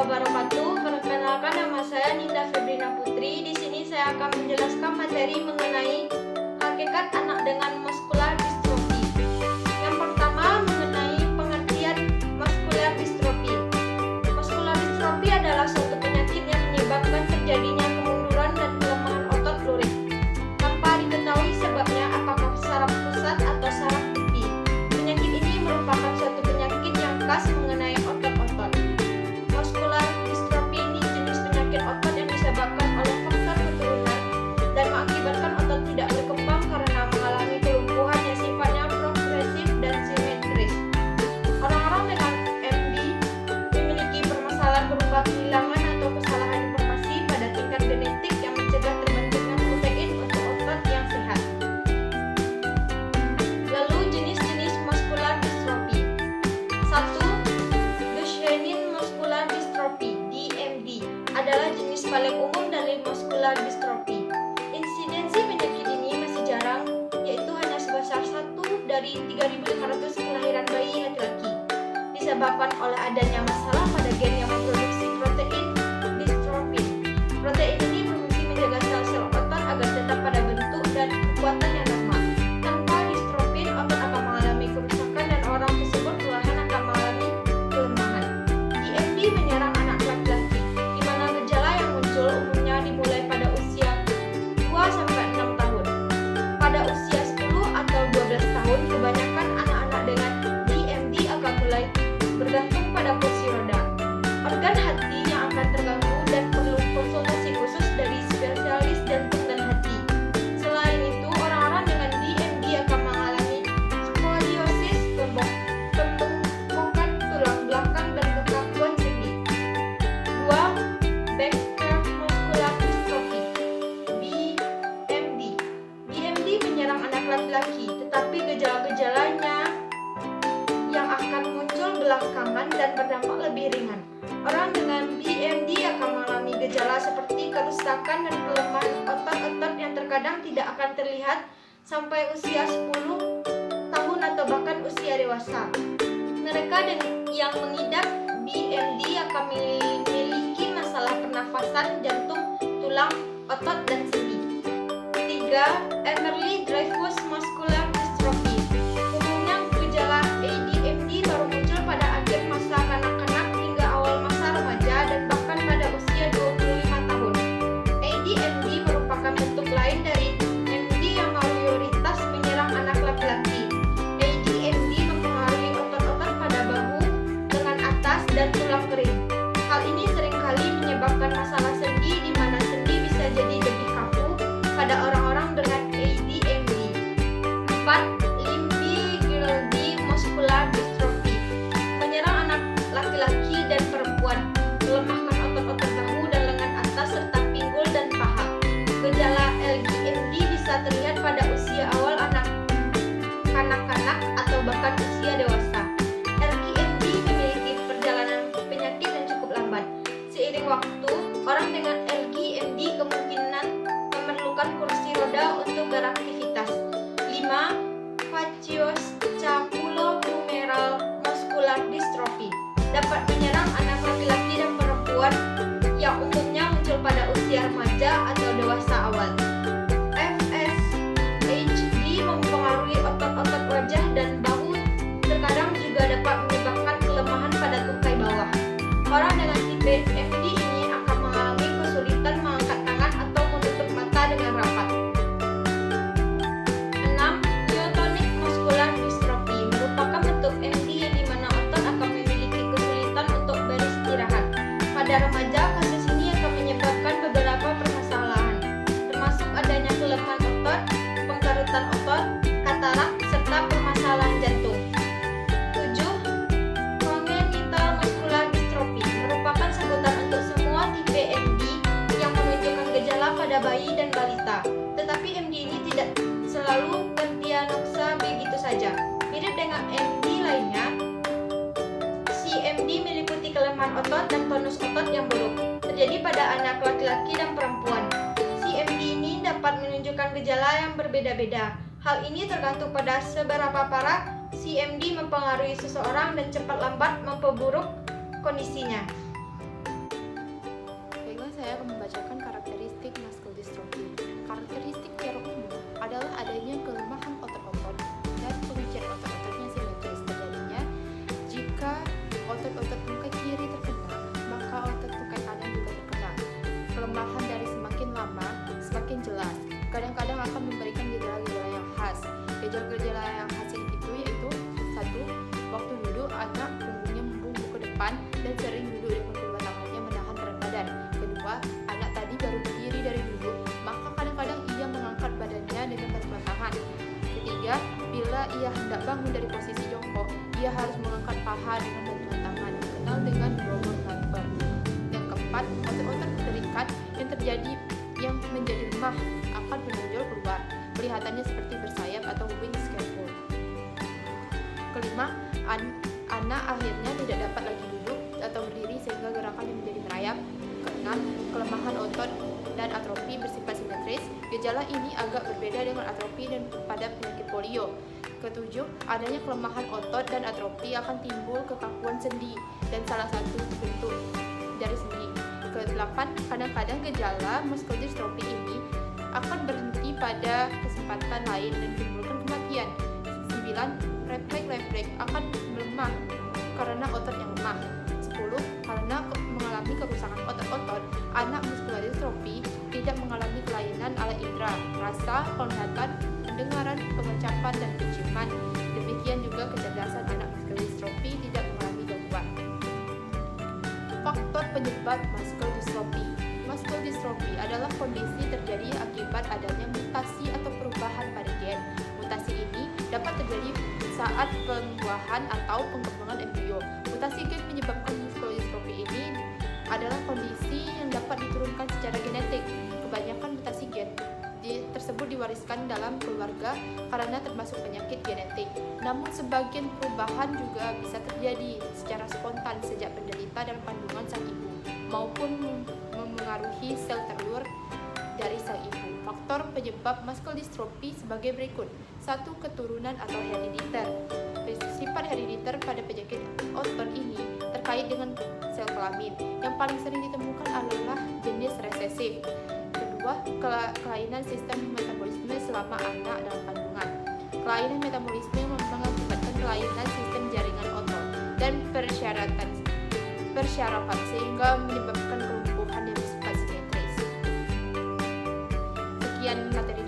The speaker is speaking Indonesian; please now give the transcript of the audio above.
wabarakatuh. Perkenalkan, nama saya Ninda Febrina Putri. Di sini saya akan menjelaskan materi mengenai hakikat anak dengan muscular dystrophy. Yang pertama, mengenai pengertian muscular dystrophy. Muscular dystrophy adalah suatu penyakit yang menyebabkan terjadinya kemunduran dan kelemahan otot lurik tanpa diketahui sebabnya, apakah saraf pusat atau saraf pipi. Penyakit ini merupakan suatu penyakit yang khas mengenai otot-otot. Muscular dystrophy ini jenis penyakit otot yang disebabkan oleh faktor keturunan dan mengakibatkan otot tidak berkembang karena mengalami kelumpuhan yang sifatnya progresif dan simetris. Orang-orang dengan MD memiliki permasalahan berupa kehilangan atau kesalahan informasi pada tingkat genetik yang mencegah terbentuknya protein untuk otot yang sehat. Lalu jenis-jenis muscular dystrophy. 1. Duchenne muscular dystrophy (DMD) adalah jenis paling umum dari muscular dystrophy. Insidensi penyakit ini masih jarang, yaitu hanya sebesar 1 dari 3.500 kelahiran bayi laki-laki, disebabkan oleh adanya masalah pada gen yang memproduksi protein dystrophin. Protein ini berfungsi menjaga sel-sel otot agar tetap pada bentuk dan kekuatan yang normal. Tanpa dystrophin, otot akan mengalami kerusakan dan orang tersebut perlahan akan mengalami kelemahan. DMD menyerang anak laki-laki, di mana gejala yang muncul umumnya dimulai pada usia 2-6 tahun. Pada usia 10 atau 12 tahun, kebanyakan anak-anak dengan DMD akan mulai bergantung pada kursi roda. Organ hati yang akan terganggu dan perlu konsultasi khusus dari spesialis jantung dan hati. Selain itu, orang-orang dengan DMD akan mengalami skoliosis, pembengkokan tulang belakang dan kekakuan sendi. 2. Becker muscular dystrophy (BMD). BMD menyerang anak laki-laki, tetapi gejala-gejalanya yang akan muncul belakangan dan berdampak lebih ringan. Orang dengan BMD akan mengalami gejala seperti kerusakan dan kelemahan otot-otot yang terkadang tidak akan terlihat sampai usia 10 tahun atau bahkan usia dewasa. Mereka yang mengidap BMD akan memiliki masalah pernafasan, jantung, tulang, otot, dan sendi. 3. Ehlers-Danlos muscular dystrophy. Umumnya gejala ADMD baru muncul pada akhir masa kanak-kanak hingga awal masa remaja dan bahkan pada usia 25 tahun. ADMD merupakan bentuk lain dari MD yang mayoritas menyerang anak laki-laki. ADMD mempengaruhi otot-otot pada bahu, lengan atas, dan tulang kering. Hal ini seringkali menyebabkan masalah sendi, di mana sendi bisa jadi lebih kaku pada orang-orang dengan ADMD. 4. Limb-girdle muscular dystrophy menyerang anak laki-laki dan perempuan, melemahkan otot-otot bahu dan lengan atas serta pinggul dan paha. Gejala LGMD bisa terlihat pada usia awal anak kanak-kanak atau bahkan usia dewasa. LGMD memiliki perjalanan penyakit yang cukup lambat. Seiring waktu, orang dengan LGMD kemungkinan memerlukan kursi roda untuk beraktivitas. 5. Facioscapulohumeral muscular dystrophy dapat menyerang anak laki-laki dan perempuan yang umumnya muncul pada usia remaja atau dewasa awal. FSHD mempengaruhi otot-otot wajah dan bahu, terkadang juga dapat menyebabkan kelemahan pada tungkai bawah. Orang dengan tipe MD ini akan mengalami kesulitan mengangkat tangan atau menutup mata dengan rapat. 6. Myotonic muscular dystrophy merupakan bentuk MD yang dimana otot akan memiliki kesulitan untuk beristirahat. Pada remaja, kasus ini akan menyebabkan beberapa permasalahan, termasuk adanya kelemahan otot, pengkerutan otot, katarak, serta permasalahan jantung. 7. Congenital muscular dystrophy merupakan sebutan untuk semua tipe MD yang menunjukkan gejala pada bayi dan balita. Tetapi MD ini tidak selalu berdiagnosa begitu saja. Mirip dengan MD lainnya, CMD meliputi kelemahan otot dan tonus otot yang buruk, terjadi pada anak laki-laki dan perempuan. CMD ini dapat menunjukkan gejala yang berbeda-beda. Hal ini tergantung pada seberapa parah CMD mempengaruhi seseorang dan cepat lambat memperburuk kondisinya. Gejala-gejala yang khas itu yaitu: 1. Waktu duduk, anak punggungnya membungkuk ke depan dan sering duduk dengan kedua tangannya menahan berat badan. 2. Anak tadi baru berdiri dari duduk, maka kadang-kadang ia mengangkat badannya dengan bantuan tangan. 3. Bila ia hendak bangun dari posisi jongkok, ia harus mengangkat paha dengan bantuan tangan, dikenal dengan Roman lumbar. Yang 4. Otot-otot terikat yang menjadi lemah akan menonjol keluar, kelihatannya seperti bersayap atau wing scaffold. 5. Anak akhirnya tidak dapat lagi duduk atau berdiri sehingga gerakannya menjadi merayap. 6. Kelemahan otot dan atrofi bersifat simetris. Gejala ini agak berbeda dengan atrofi dan pada penyakit polio. 7. Adanya kelemahan otot dan atrofi akan timbul kekakuan sendi dan salah satu bentuk dari sendi. 8. Kadang-kadang gejala muscular dystrophy ini akan berhenti pada kesempatan lain dan menimbulkan kematian. 9. Refleks akan melemah karena otot yang lemah. 10. Karena mengalami kerusakan otot-otot, anak muscular dystrophy tidak mengalami kelainan alat indera, rasa, penglihatan, pendengaran, pengucapan, dan penciuman. Demikian juga kecerdasan anak muscular dystrophy tidak mengalami gangguan. Faktor penyebab muscular dystrophy. Muscular dystrophy adalah kondisi terjadi akibat adanya mutasi atau perubahan pada gen. Mutasi ini dapat terjadi saat pembuahan atau pengembangan embrio. Mutasi gen menyebabkan muscular dystrophy ini adalah kondisi yang dapat diturunkan secara genetik. Kebanyakan mutasi gen tersebut diwariskan dalam keluarga karena termasuk penyakit genetik. Namun sebagian perubahan juga bisa terjadi secara spontan sejak penderita dalam kandungan sang ibu maupun memengaruhi sel telur dari sang ibu. Faktor penyebab muscular dystrophy sebagai berikut. 1. Keturunan atau herediter. Sifat herediter pada penyakit otot ini terkait dengan sel kelamin. Yang paling sering ditemukan adalah jenis resesif. 2. Kelainan sistem metabolisme selama anak dalam kandungan. Kelainan metabolisme mengakibatkan kelainan sistem jaringan otot dan persyarafan sehingga menyebabkan kelumpuhan yang bersifat simetris. Sekian materi